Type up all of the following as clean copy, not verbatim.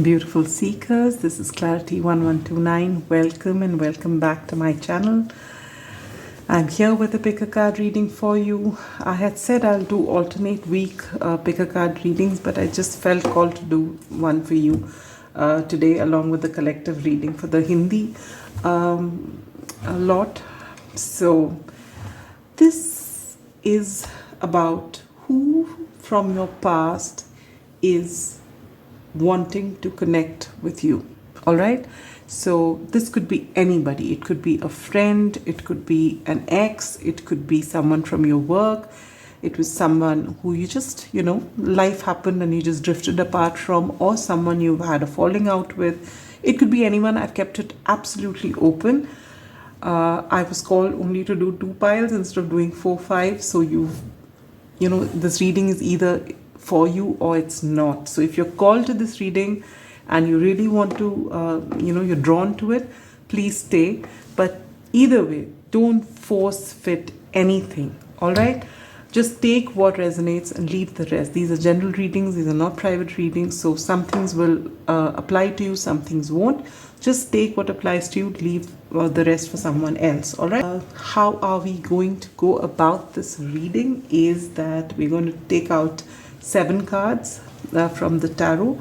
Beautiful seekers, this is Clarity 1129. Welcome and welcome back to my channel. I'm here with a pick a card reading for you. I had said I'll do alternate week pick a card readings, but I just felt called to do one for you today along with the collective reading for the Hindi lot. So this is about who from your past is wanting to connect with you. All right, so this could be anybody. It could be a friend, it could be an ex, it could be someone from your work, it was someone who you just, life happened and you just drifted apart from, or someone you've had a falling out with. It could be anyone. I've kept it absolutely open. I was called only to do 2 piles instead of doing 4, 5. So this reading is either for you or it's not. So if you're called to this reading and you really want to, you're drawn to it, please stay. But either way, don't force fit anything. All right, just take what resonates and leave the rest. These are general readings, these are not private readings. So some things will apply to you, some things won't. Just take what applies to you, leave the rest for someone else. All right, how are we going to go about this reading is that we're going to take out 7 cards from the tarot,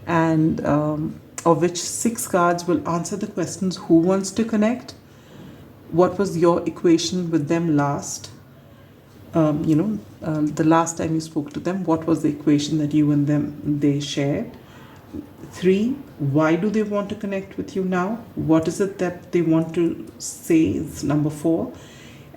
and of which 6 cards will answer the questions: who wants to connect, what was your equation with them last, the last time you spoke to them, what was the equation that you and they shared. 3, why do they want to connect with you now, what is it that they want to say is number 4,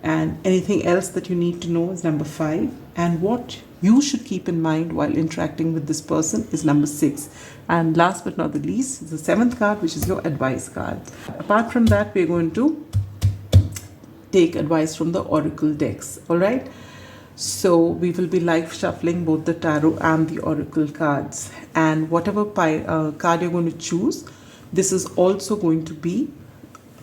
and anything else that you need to know is number 5, and what you should keep in mind while interacting with this person is number 6. And last but not the least is the 7th card, which is your advice card. Apart from that, we're going to take advice from the oracle decks. All right, so we will be live shuffling both the tarot and the oracle cards, and whatever card you're going to choose, this is also going to be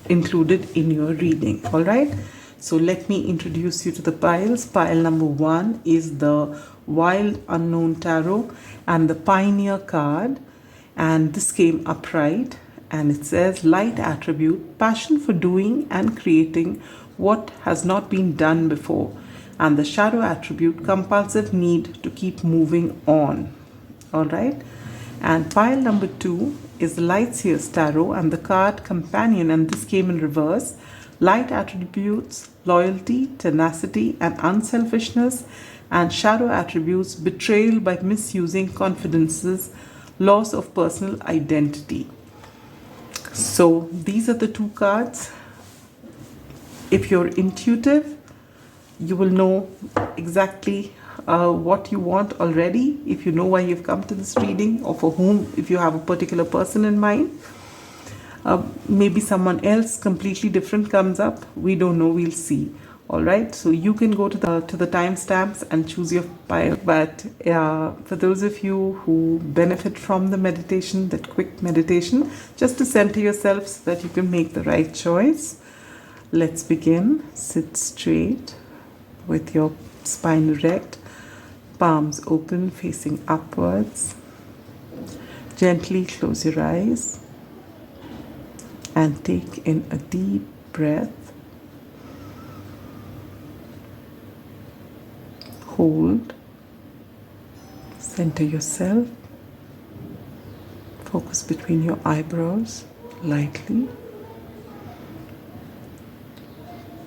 included in your reading. All right, so let me introduce you to the piles. Pile number 1 is the Wild Unknown Tarot and the Pioneer card, and this came upright, and it says light attribute, passion for doing and creating what has not been done before, and the shadow attribute, compulsive need to keep moving on. All right, and pile number 2 is the Lightseer's Tarot and the card Companion, and this came in reverse. Light attributes, loyalty, tenacity and unselfishness, and shadow attributes, betrayal by misusing confidences, loss of personal identity. So these are the 2 cards. If you're intuitive, you will know exactly what you want already. If you know why you've come to this reading, or for whom, if you have a particular person in mind. Maybe someone else completely different comes up. We don't know, we'll see. All right, so you can go to the timestamps and choose your pile. But for those of you who benefit from the meditation, that quick meditation, just to center yourself so that you can make the right choice. Let's begin. Sit straight with your spine erect, palms open facing upwards. Gently close your eyes and take in a deep breath. Hold. Center yourself. Focus between your eyebrows lightly.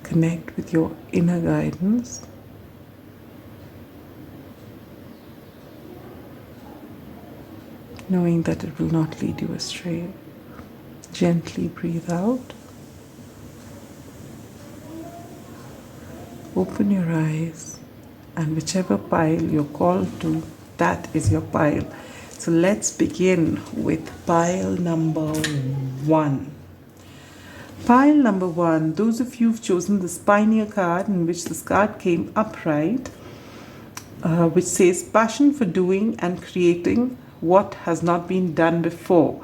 Connect with your inner guidance. Knowing that it will not lead you astray. Gently breathe out. Open your eyes, and whichever pile you're called to, that is your pile. So let's begin with pile number 1. Pile number 1, those of you who've chosen this Pioneer card, in which this card came upright, which says passion for doing and creating what has not been done before.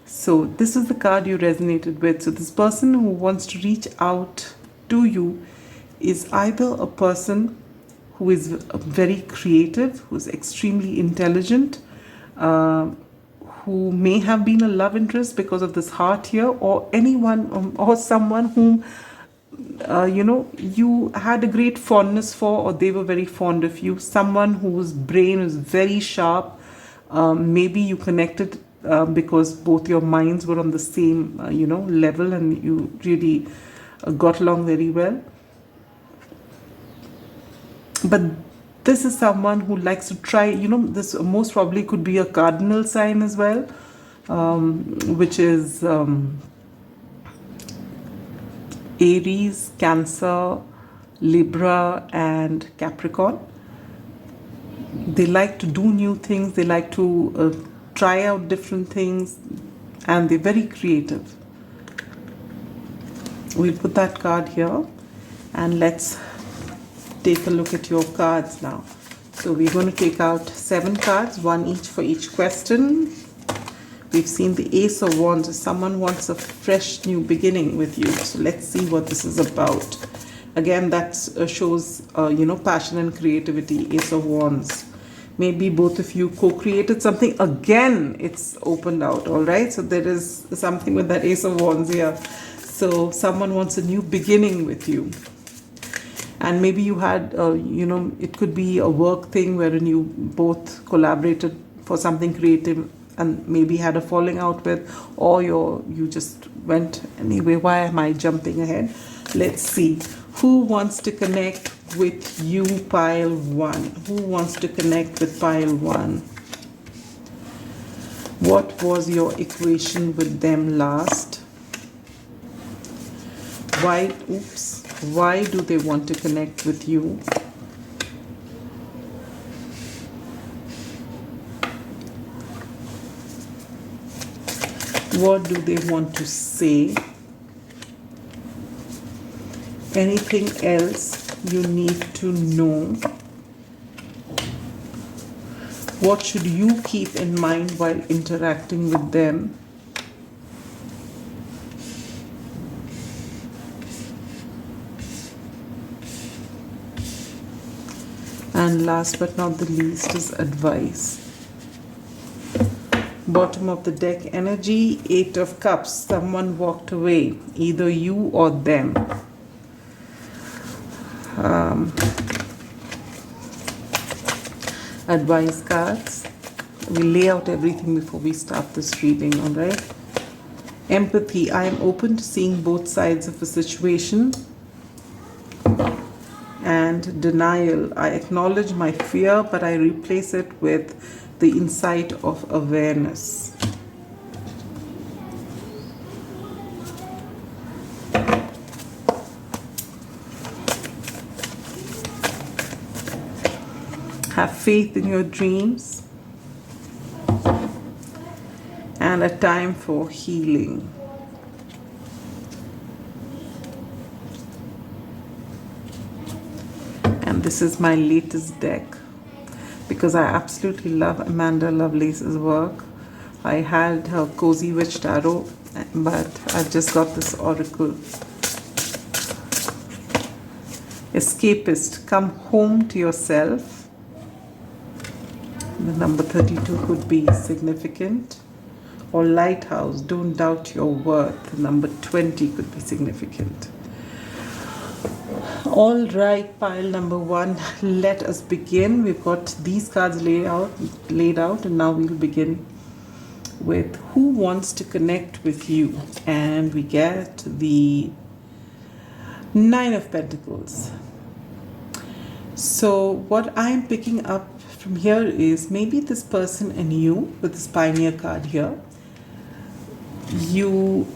So this is the card you resonated with. So this person who wants to reach out to you is either a person who is very creative, who is extremely intelligent, who may have been a love interest because of this heart here, or anyone or someone whom you had a great fondness for, or they were very fond of you. Someone whose brain is very sharp. Maybe you connected because both your minds were on the same level, and you really got along very well. But this is someone who likes to try, this most probably could be a cardinal sign as well, which is Aries, Cancer, Libra, and Capricorn. They like to do new things, they like to try out different things, and they're very creative. We'll put that card here, and let's take a look at your cards now. So we're going to take out 7 cards, one each for each question. We've seen the Ace of Wands. Someone wants a fresh new beginning with you. So let's see what this is about. Again, that shows, passion and creativity. Ace of Wands. Maybe both of you co-created something. Again, it's opened out. All right. So there is something with that Ace of Wands here. So someone wants a new beginning with you. And maybe you had, it could be a work thing wherein you both collaborated for something creative and maybe had a falling out with, or you just went anyway. Why am I jumping ahead? Let's see. Who wants to connect with you, pile 1? Who wants to connect with pile 1? What was your equation with them last? Why do they want to connect with you? What do they want to say? Anything else you need to know? What should you keep in mind while interacting with them? And last but not the least is advice. Bottom of the deck energy, 8 of Cups. Someone walked away, either you or them. Advice cards. We lay out everything before we start this reading, all right? Empathy. I am open to seeing both sides of a situation. And denial. I acknowledge my fear, but I replace it with the insight of awareness. Have faith in your dreams. And a time for healing. And this is my latest deck, because I absolutely love Amanda Lovelace's work. I had her Cozy Witch Tarot, but I've just got this Oracle. Escapist, come home to yourself. The number 32 could be significant. Or lighthouse, don't doubt your worth. The number 20 could be significant. All right, pile number 1, let us begin. We've got these cards laid out, and now we'll begin with who wants to connect with you. And we get the 9 of Pentacles. So what I'm picking up from here is maybe this person and you, with this Pioneer card here, you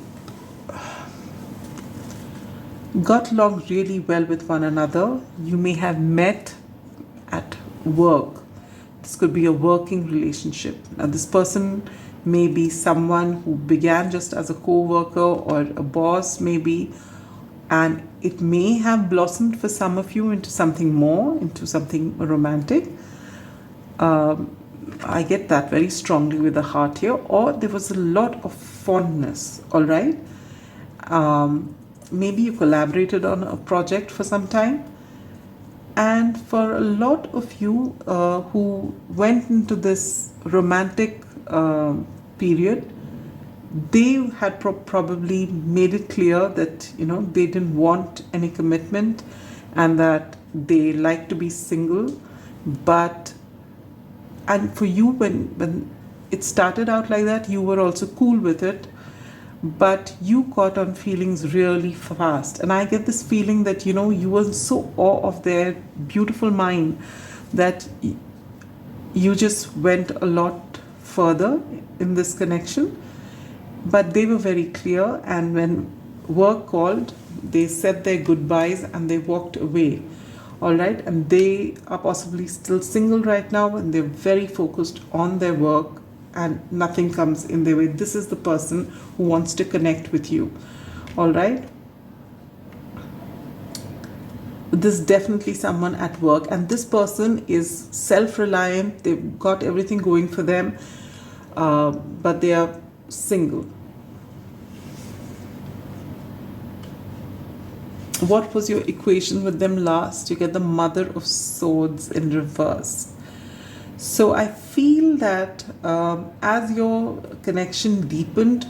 got along really well with one another. You may have met at work. This could be a working relationship. Now this person may be someone who began just as a co-worker or a boss maybe, and it may have blossomed for some of you into something more, into something romantic. I get that very strongly with the heart here. Or there was a lot of fondness, all right? Maybe you collaborated on a project for some time. And for a lot of you who went into this romantic period, they had probably made it clear that, you know, they didn't want any commitment and that they like to be single. But, and for you, when it started out like that, you were also cool with it, but you caught on feelings really fast. And I get this feeling that, you know, you were so awe of their beautiful mind that you just went a lot further in this connection. But they were very clear, and when work called, they said their goodbyes and they walked away. All right, and they are possibly still single right now, and they're very focused on their work, and nothing comes in their way. This is the person who wants to connect with you. All right, this is definitely someone at work, and this person is self-reliant. They've got everything going for them, but they are single. What was your equation with them last? You get the Mother of Swords in reverse. So I feel that as your connection deepened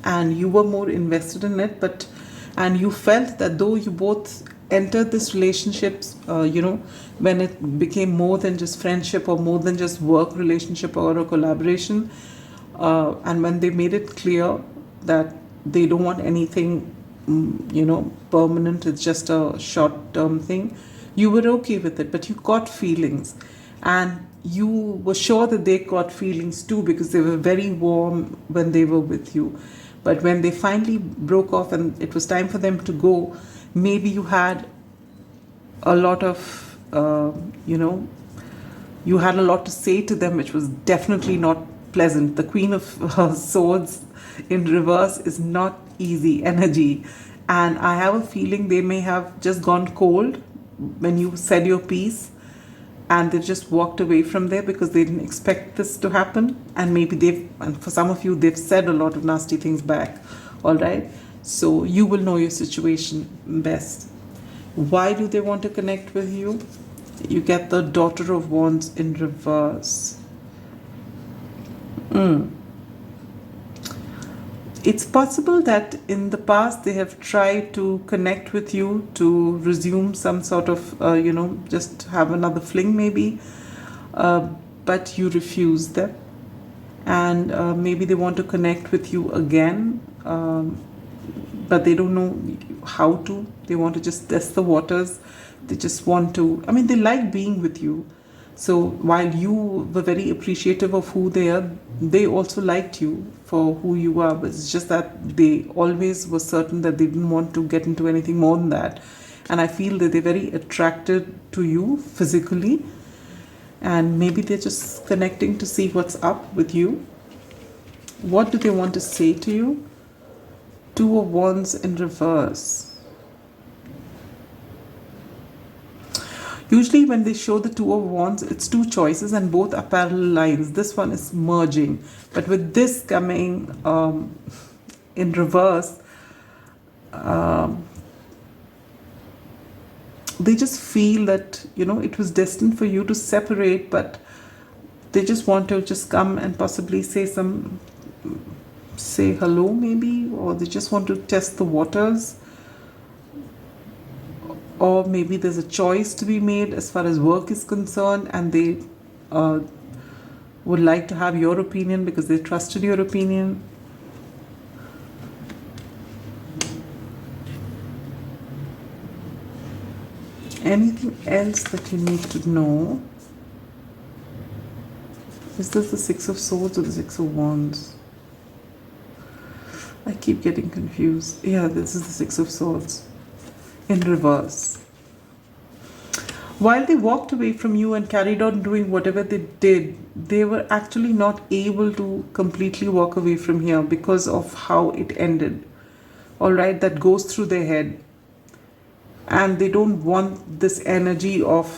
and you were more invested in it, and you felt that though you both entered this relationships, when it became more than just friendship or more than just work relationship or a collaboration, and when they made it clear that they don't want anything permanent, it's just a short-term thing, you were okay with it, but you got feelings, and you were sure that they got feelings too, because they were very warm when they were with you. But when they finally broke off and it was time for them to go, maybe you had a lot of you had a lot to say to them, which was definitely not pleasant. The Queen of Swords in reverse is not easy energy, and I have a feeling they may have just gone cold when you said your piece, and they just walked away from there because they didn't expect this to happen. And maybe and for some of you, they've said a lot of nasty things back. All right, so you will know your situation best. Why do they want to connect with you? You get the Daughter of Wands in reverse. It's possible that in the past they have tried to connect with you to resume some sort of, just have another fling maybe, but you refuse them. And maybe they want to connect with you again, but they don't know how to. They want to just test the waters. They just want to, they like being with you. So while you were very appreciative of who they are, they also liked you for who you are. But it's just that they always were certain that they didn't want to get into anything more than that. And I feel that they're very attracted to you physically. And maybe they're just connecting to see what's up with you. What do they want to say to you? Two of Wands in reverse. Usually when they show the Two of Wands, it's two choices and both are parallel lines. This one is merging. But with this coming in reverse, they just feel that, it was destined for you to separate, but they just want to just come and possibly say hello maybe, or they just want to test the waters. Or maybe there's a choice to be made as far as work is concerned, and they would like to have your opinion because they trusted your opinion. Anything else that you need to know? Is this the Six of Swords or the Six of Wands? I keep getting confused. Yeah, this is the Six of Swords in reverse. While they walked away from you and carried on doing whatever they did, they were actually not able to completely walk away from here because of how it ended. All right, that goes through their head. And they don't want this energy of...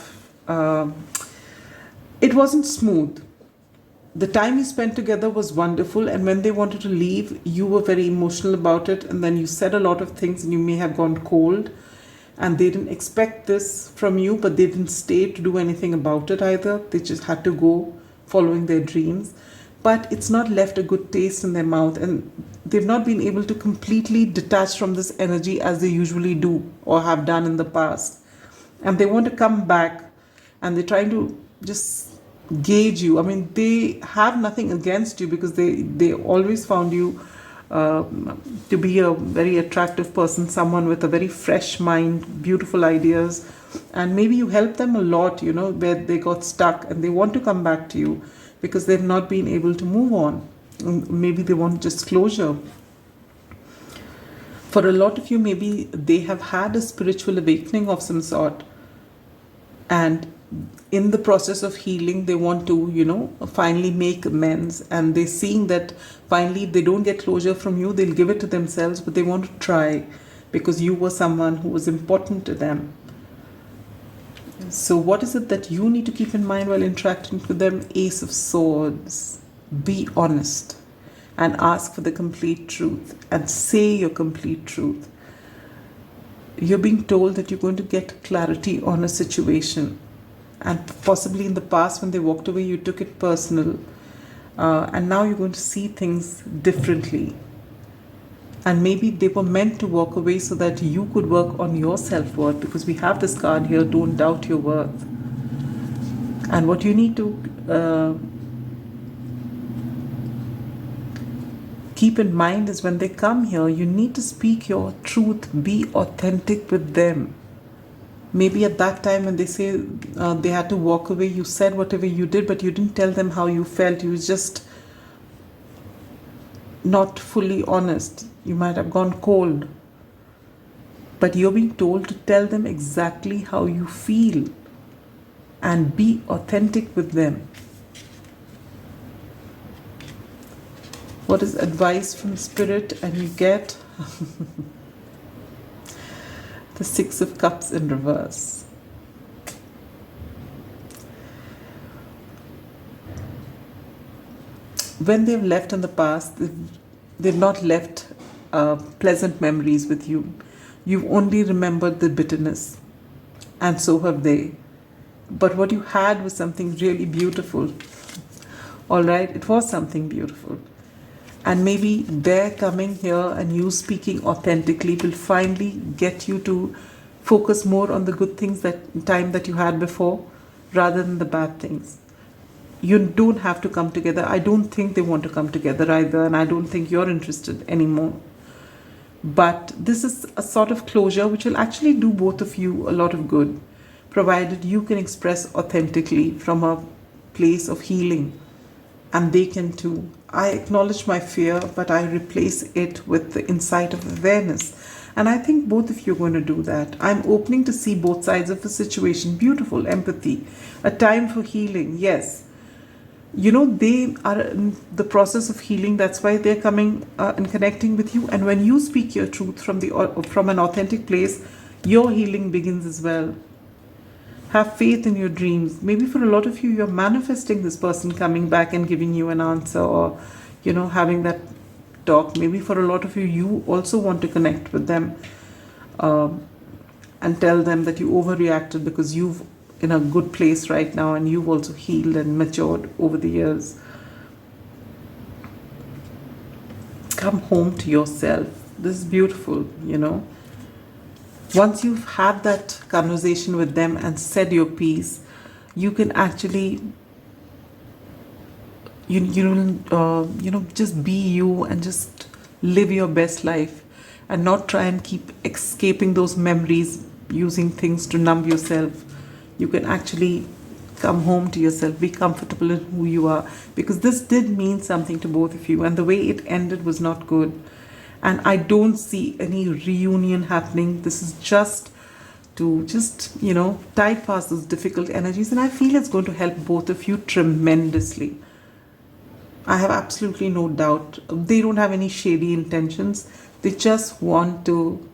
it wasn't smooth. The time you spent together was wonderful, and when they wanted to leave, you were very emotional about it, and then you said a lot of things and you may have gone cold. And they didn't expect this from you, but they didn't stay to do anything about it either. They just had to go following their dreams. but it's not left a good taste in their mouth, and they've not been able to completely detach from this energy as they usually do or have done in the past. And they want to come back, and they're trying to just gauge you. I mean, they have nothing against you because they always found you to be a very attractive person, someone with a very fresh mind, beautiful ideas, and maybe you helped them a lot, where they got stuck, and they want to come back to you because they've not been able to move on. Maybe they want just closure. For a lot of you, maybe they have had a spiritual awakening of some sort, and in the process of healing they want to finally make amends, and they're seeing that finally if they don't get closure from you, they'll give it to themselves, but they want to try because you were someone who was important to them. So what is it that you need to keep in mind while interacting with them? Ace of Swords. Be honest and ask for the complete truth and say your complete truth. You're being told that you're going to get clarity on a situation, and possibly in the past when they walked away you took it personal, and now you're going to see things differently, and maybe they were meant to walk away so that you could work on your self-worth, because we have this card here, don't doubt your worth. And what you need to keep in mind is when they come here, you need to speak your truth, be authentic with them. Maybe at that time when they say they had to walk away, you said whatever you did, but you didn't tell them how you felt. You were just not fully honest. You might have gone cold. But you're being told to tell them exactly how you feel and be authentic with them. What is advice from Spirit? And you get the Six of Cups in reverse. When they've left in the past, they've not left pleasant memories with you. You've only remembered the bitterness, and so have they. But what you had was something really beautiful. All right, it was something beautiful. And maybe their coming here and you speaking authentically will finally get you to focus more on the good things that you had before, rather than the bad things. You don't have to come together. I don't think they want to come together either, and I don't think you're interested anymore. But this is a sort of closure which will actually do both of you a lot of good, provided you can express authentically from a place of healing, and they can too. I acknowledge my fear, but I replace it with the insight of awareness. And I think both of you are going to do that. I'm opening to see both sides of the situation. Beautiful empathy. A time for healing, yes. They are in the process of healing. That's why they're coming and connecting with you. And when you speak your truth from an authentic place, your healing begins as well. Have faith in your dreams. Maybe for a lot of you, you're manifesting this person coming back and giving you an answer, or, having that talk. Maybe for a lot of you, you also want to connect with them and tell them that you overreacted because you've in a good place right now and you've also healed and matured over the years. Come home to yourself. This is beautiful, Once you've had that conversation with them and said your piece, you can actually, just be you and just live your best life, and not try and keep escaping those memories using things to numb yourself. You can actually come home to yourself, be comfortable in who you are, because this did mean something to both of you, and the way it ended was not good. And I don't see any reunion happening. This is just to tide past those difficult energies. And I feel it's going to help both of you tremendously. I have absolutely no doubt. They don't have any shady intentions. They just want to,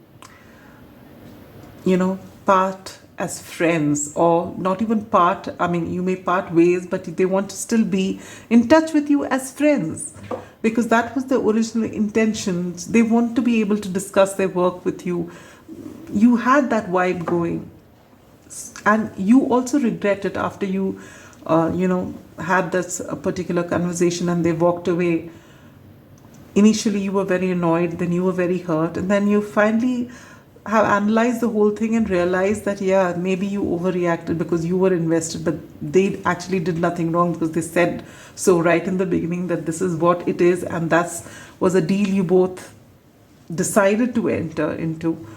part as friends, or not even part. I mean, you may part ways, but they want to still be in touch with you as friends, because that was the original intentions. They want to be able to discuss their work with you. You had that vibe going, and you also regret it after you had this a particular conversation and they walked away. Initially you were very annoyed, then you were very hurt, and then you finally have analyzed the whole thing and realized that, yeah, maybe you overreacted because you were invested, but they actually did nothing wrong because they said so right in the beginning that this is what it is, and that was a deal you both decided to enter into,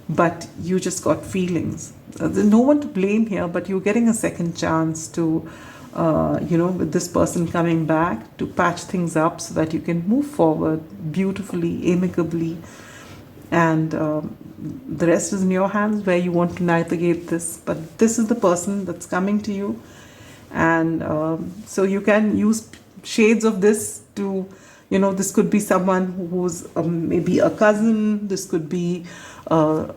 but you just got feelings. There's no one to blame here, but you're getting a second chance to, with this person coming back to patch things up so that you can move forward beautifully, amicably, and the rest is in your hands where you want to navigate this. But this is the person that's coming to you, and so you can use shades of this to, this could be someone who's maybe a cousin, this could be a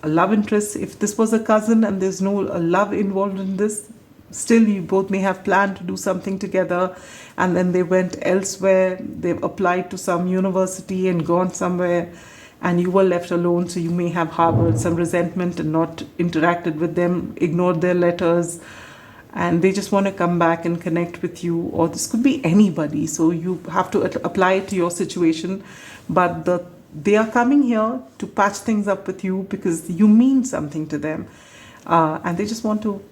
love interest. If this was a cousin and there's no love involved in this, still you both may have planned to do something together, and then they went elsewhere, they've applied to some university and gone somewhere, and you were left alone, so you may have harbored some resentment and not interacted with them, ignored their letters, and they just want to come back and connect with you. Or this could be anybody, so you have to apply it to your situation, but they are coming here to patch things up with you because you mean something to them, and they just want to,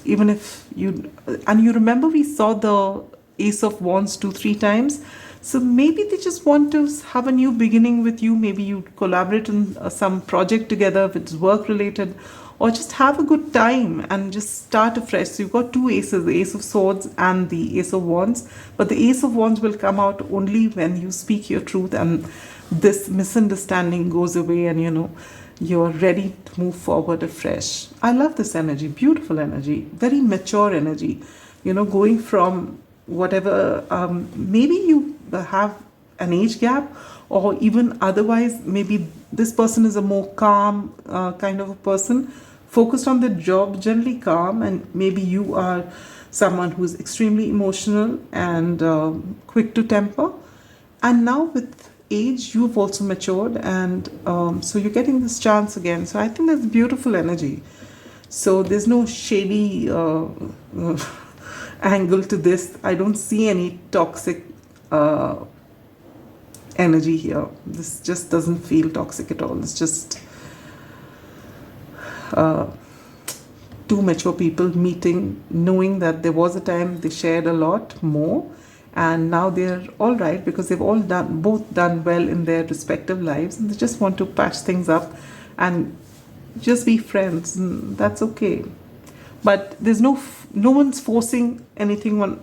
even if you, and you remember we saw the Ace of Wands 2-3 times. So maybe they just want to have a new beginning with you. Maybe you collaborate on some project together if it's work related, or just have a good time and just start afresh. So you've got two aces, the Ace of Swords and the Ace of Wands. But the Ace of Wands will come out only when you speak your truth and this misunderstanding goes away, and you're ready to move forward afresh. I love this energy, beautiful energy, very mature energy, going from whatever, maybe you have an age gap, or even otherwise maybe this person is a more calm kind of a person, focused on their job, generally calm, and maybe you are someone who's extremely emotional and quick to temper, and now with age you've also matured, and so you're getting this chance again. So I think that's beautiful energy. So there's no shady angle to this. I don't see any toxic energy here. This just doesn't feel toxic at all. It's just two mature people meeting, knowing that there was a time they shared a lot more, and now they're all right because they've both done well in their respective lives, and they just want to patch things up and just be friends, and that's okay. But there's no one's forcing anything on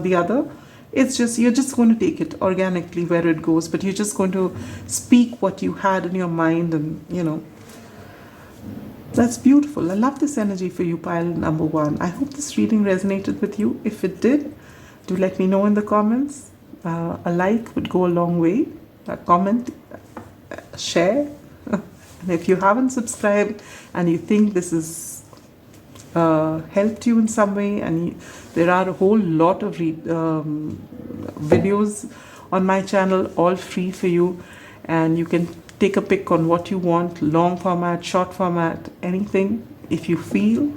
the other. It's just, you're just going to take it organically where it goes, but you're just going to speak what you had in your mind, and that's beautiful. I love this energy for you, pile number 1. I hope this reading resonated with you. If it did, do let me know in the comments. A like would go a long way. A comment, share. And if you haven't subscribed and you think this is helped you in some way, and there are a whole lot of videos on my channel, all free for you, and you can take a pick on what you want, long format, short format, anything. If you feel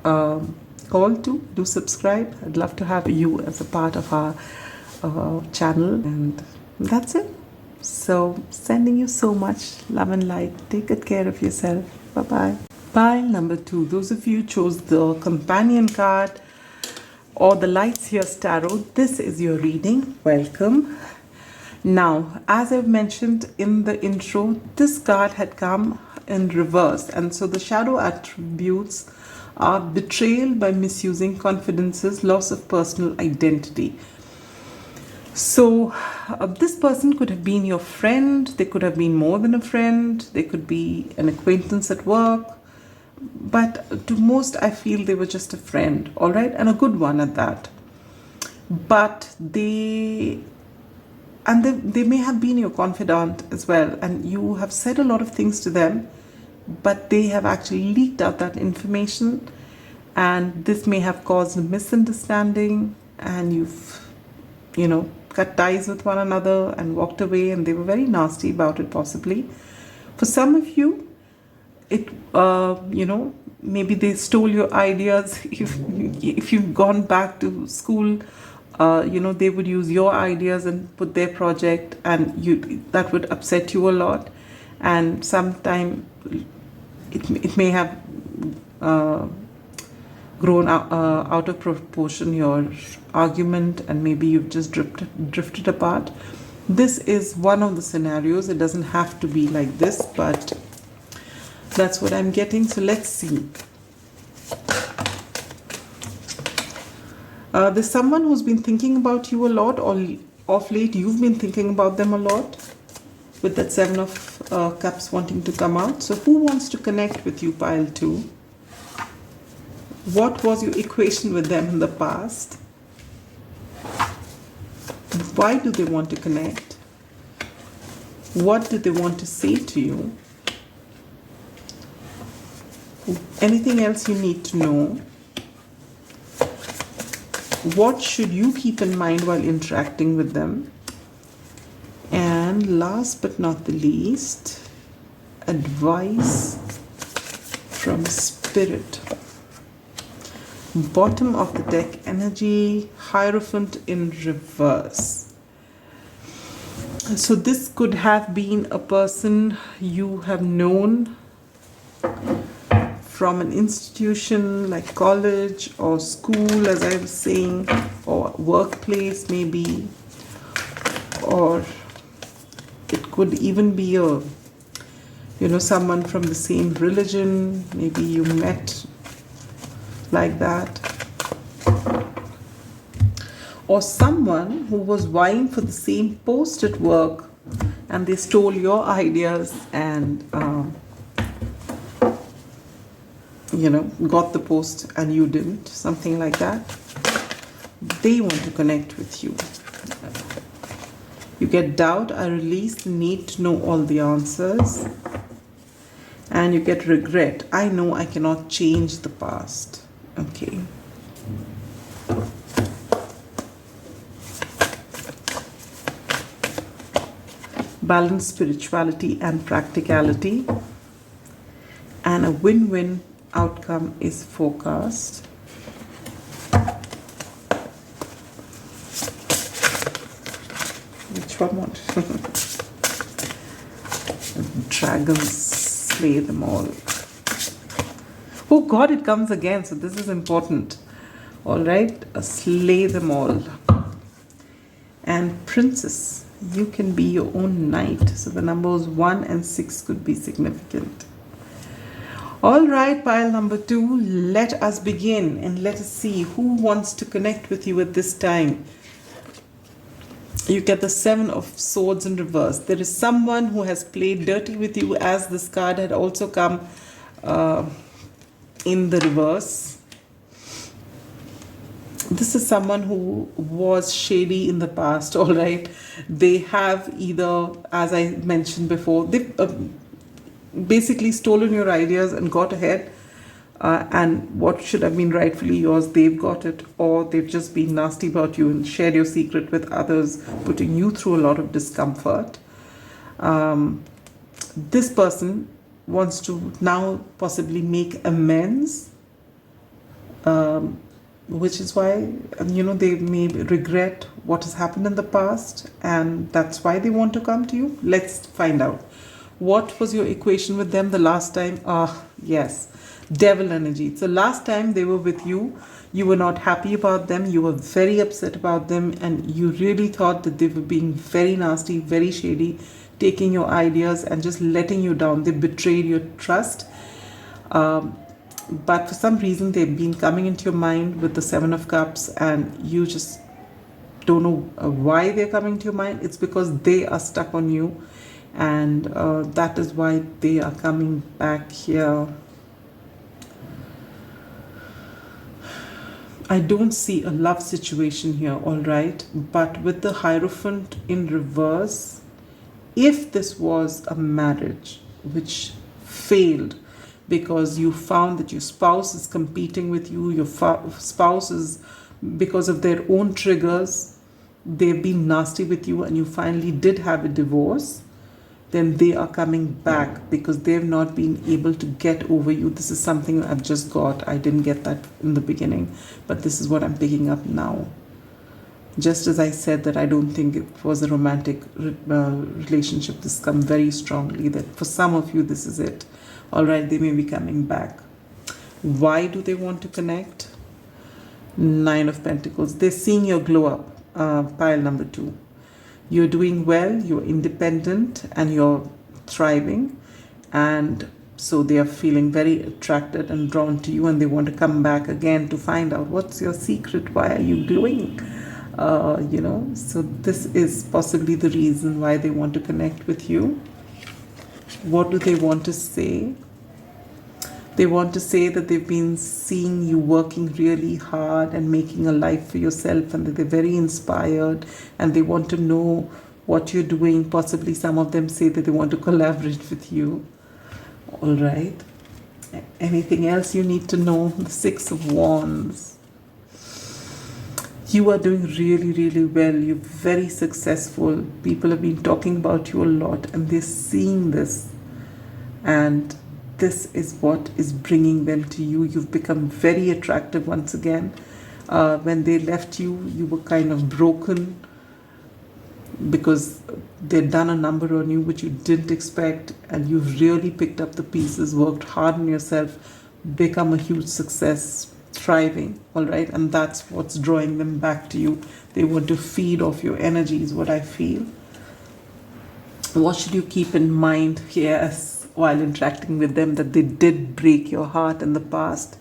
called to, do subscribe. I'd love to have you as a part of our channel, and that's it. So sending you so much love and light. Take good care of yourself. Bye bye. Pile number 2. Those of you who chose the companion card or the Lights Here Tarot, this is your reading. Welcome. Now, as I've mentioned in the intro, this card had come in reverse, and so the shadow attributes are betrayal by misusing confidences, loss of personal identity. So this person could have been your friend, they could have been more than a friend, they could be an acquaintance at work, but to most I feel they were just a friend, all right, and a good one at that. But they may have been your confidant as well, and you have said a lot of things to them, but they have actually leaked out that information, and this may have caused a misunderstanding, and you've cut ties with one another and walked away, and they were very nasty about it possibly. For some of you, it maybe they stole your ideas. If you've gone back to school, they would use your ideas and put their project, and that would upset you a lot. And sometime it may have grown out of proportion, your argument, and maybe you've just drifted apart. This is one of the scenarios. It doesn't have to be like this, but that's what I'm getting. So let's see. There's someone who's been thinking about you a lot, or of late you've been thinking about them a lot, with that Seven of Cups wanting to come out. So who wants to connect with you, pile 2? What was your equation with them in the past? Why do they want to connect? What do they want to say to you? Anything else you need to know? What should you keep in mind while interacting with them? And last but not the least, advice from Spirit. Bottom of the deck energy, Hierophant in reverse. So this could have been a person you have known from an institution like college or school, as I was saying, or workplace maybe, or it could even be someone from the same religion. Maybe you met like that, or someone who was vying for the same post at work and they stole your ideas and got the post and you didn't, something like that. They want to connect with you. You get doubt, I release the need to know all the answers. And you get regret, I know I cannot change the past. Okay. Balance spirituality and practicality. And a win-win outcome is forecast. Which one want? Dragons slay them all. Oh God, it comes again. So this is important. All right. Slay them all. And Princess, you can be your own knight. So the numbers 1 and 6 could be significant. All right, pile number 2. Let us begin and let us see who wants to connect with you at this time. You get the 7 of Swords in reverse. There is someone who has played dirty with you, as this card had also come in the reverse. This is someone who was shady in the past, all right. They have either, as I mentioned before, they've basically stolen your ideas and got ahead. And what should have been rightfully yours, they've got it, or they've just been nasty about you and shared your secret with others, putting you through a lot of discomfort. This person wants to now possibly make amends, which is why, they may regret what has happened in the past, and that's why they want to come to you. Let's find out. What was your equation with them the last time? Yes, devil energy. So last time they were with you, you were not happy about them, you were very upset about them, and you really thought that they were being very nasty, very shady, taking your ideas and just letting you down. They betrayed your trust. But for some reason, they've been coming into your mind with the 7 of Cups, and you just don't know why they're coming to your mind. It's because they are stuck on you, and that is why they are coming back here. I don't see a love situation here, all right? But with the Hierophant in reverse, if this was a marriage which failed because you found that your spouse is competing with you, your spouse is, because of their own triggers, they've been nasty with you, and you finally did have a divorce, then they are coming back because they've not been able to get over you. This is something I've just got. I didn't get that in the beginning, but this is what I'm picking up now. Just as I said that I don't think it was a romantic relationship, this come very strongly that for some of you this is it. All right, they may be coming back. Why do they want to connect? 9 of Pentacles. They're seeing your glow up. Pile number 2. You're doing well, you're independent, and you're thriving. And so they are feeling very attracted and drawn to you, and they want to come back again to find out what's your secret, why are you glowing? So this is possibly the reason why they want to connect with you. What do they want to say? They want to say that they've been seeing you working really hard and making a life for yourself, and that they're very inspired and they want to know what you're doing. Possibly some of them say that they want to collaborate with you. All right. Anything else you need to know? The 6 of Wands. You are doing really, really well. You're very successful. People have been talking about you a lot, and they're seeing this. And this is what is bringing them to you. You've become very attractive once again. When they left you, you were kind of broken because they'd done a number on you which you didn't expect, and you've really picked up the pieces, worked hard on yourself, become a huge success, thriving. All right, and that's what's drawing them back to you. They want to feed off your energy is what I feel. What should you keep in mind here while interacting with them? That they did break your heart in the past.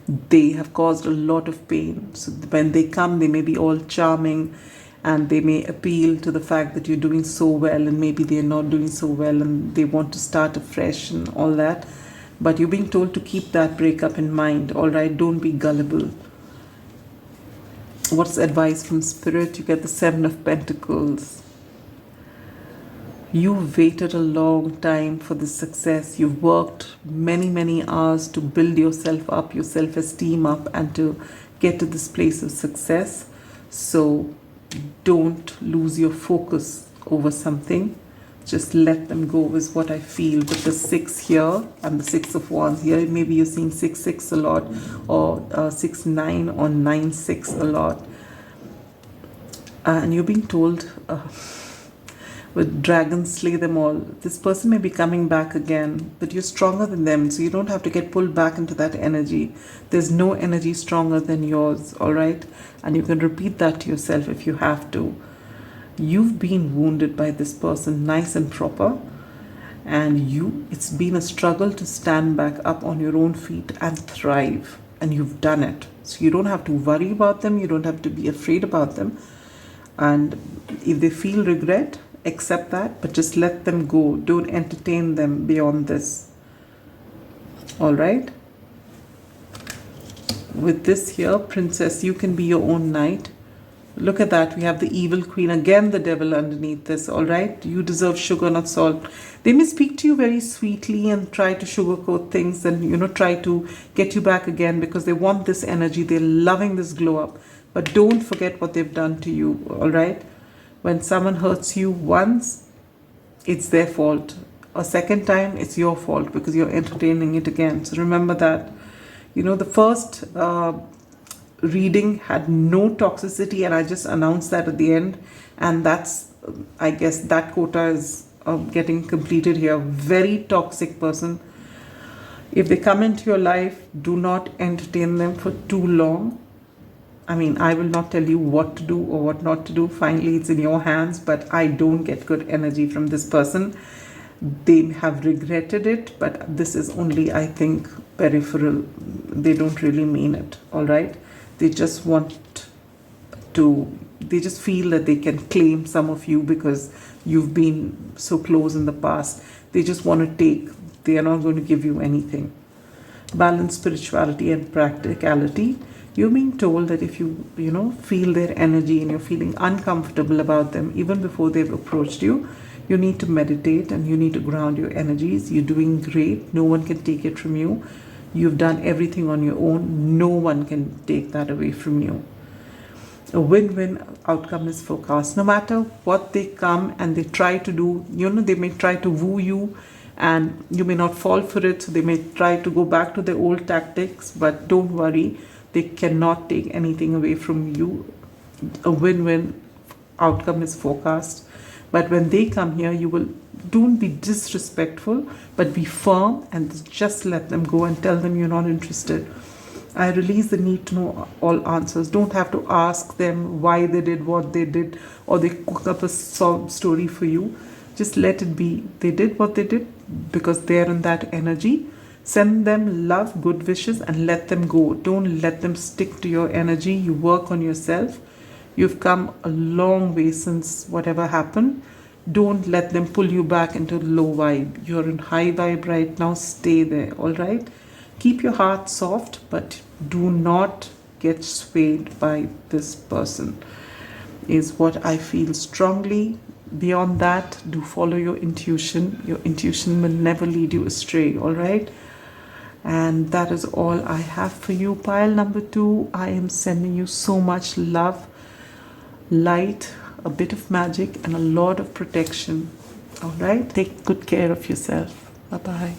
They have caused a lot of pain. So when they come, they may be all charming, and they may appeal to the fact that you're doing so well, and maybe they're not doing so well and they want to start afresh and all that. But you're being told to keep that breakup in mind. All right, don't be gullible. What's advice from Spirit? You get the 7 of Pentacles. You've waited a long time for this success. You've worked many, many hours to build yourself up, your self-esteem up, and to get to this place of success. So don't lose your focus over something. Just let them go is what I feel. With the 6 here and the 6 of Wands here, maybe you're seeing 6-6 a lot, or 6-9 or 9-6 a lot. And you're being told, with dragons slay them all. This person may be coming back again, but you're stronger than them, so you don't have to get pulled back into that energy. There's no energy stronger than yours, all right? And you can repeat that to yourself if you have to. You've been wounded by this person, nice and proper, and it's been a struggle to stand back up on your own feet and thrive, and you've done it. So you don't have to worry about them, you don't have to be afraid about them. And if they feel regret, accept that, but just let them go. Don't entertain them beyond this. All right? With this here, Princess, you can be your own knight. Look at that. We have the evil queen. Again, the devil underneath this. All right? You deserve sugar, not salt. They may speak to you very sweetly and try to sugarcoat things and, try to get you back again because they want this energy. They're loving this glow up. But don't forget what they've done to you. All right? When someone hurts you once, it's their fault. A second time, it's your fault because you're entertaining it again. So remember that. The first reading had no toxicity, and I just announced that at the end. And that's, I guess, that quota is getting completed here. Very toxic person. If they come into your life, do not entertain them for too long. I mean, I will not tell you what to do or what not to do. Finally, it's in your hands, but I don't get good energy from this person. They have regretted it, but this is only, I think, peripheral. They don't really mean it, all right? They just they just feel that they can claim some of you because you've been so close in the past. They just want to take. They are not going to give you anything. Balance spirituality and practicality. You're being told that if you, feel their energy and you're feeling uncomfortable about them, even before they've approached you, you need to meditate and you need to ground your energies. You're doing great. No one can take it from you. You've done everything on your own. No one can take that away from you. A win-win outcome is forecast. No matter what they come and they try to do, they may try to woo you and you may not fall for it. So they may try to go back to their old tactics, but don't worry, they cannot take anything away from you. A win-win outcome is forecast. But when they come here, don't be disrespectful, but be firm and just let them go and tell them you're not interested. I release the need to know all answers. Don't have to ask them why they did what they did or they cook up a story for you. Just let it be. They did what they did because they're in that energy. Send them love, good wishes, and let them go. Don't let them stick to your energy. You work on yourself. You've come a long way since whatever happened. Don't let them pull you back into low vibe. You're in high vibe right now. Stay there, all right? Keep your heart soft, but do not get swayed by this person, is what I feel strongly. Beyond that, do follow your intuition. Your intuition will never lead you astray, all right? And that is all I have for you. Pile number 2, I am sending you so much love, light, a bit of magic, and a lot of protection. All right? Take good care of yourself. Bye-bye.